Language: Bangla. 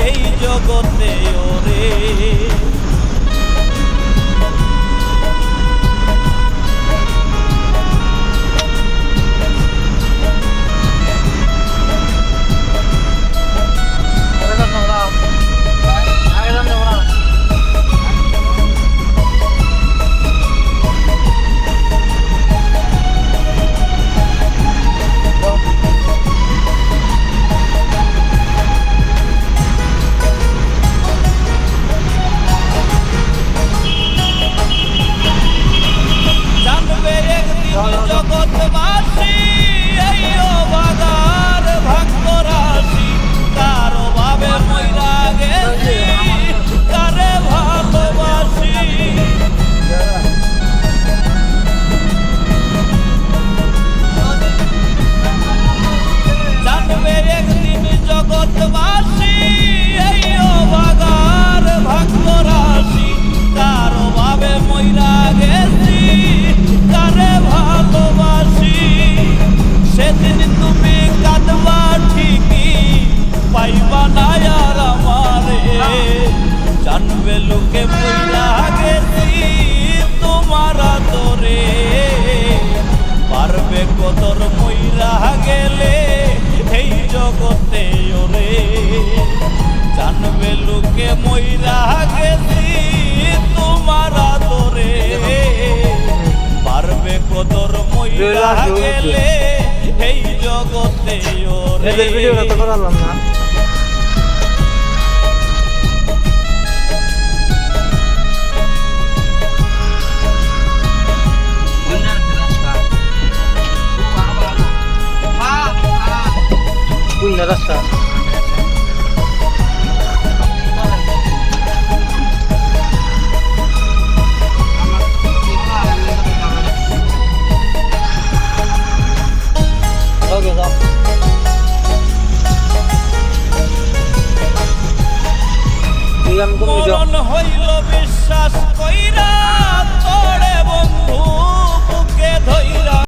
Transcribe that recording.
এই জগতে ওরে। জগৎবাসী এই অবাগার ভাগ্য রাশি, কারো ভাবে মইরা গেছি কারে ভালোবাসি। জানবে একদিন জগৎবাসী এই অবাগার ভাগ্য রাশি, কারো ভাবে মইরা গেছি কারে ভালোবাসি। সেদিন তুমি কাঁদবা ঠিকই, পাইবা না আর আমারে। জানবে লোকে মইরা গেছি তোমার আদরে, পারবে কদর মইরা গেলে এই জগতে ওরে। জানবে লোকে মইরা গেছি তোমার আদরে, পারবে কদর মইরা গেলে এই জগতে ওরে। এদের ভিডিওটা তো করালাম না। কোন রাস্তা? মরণ হইল বিশ্ব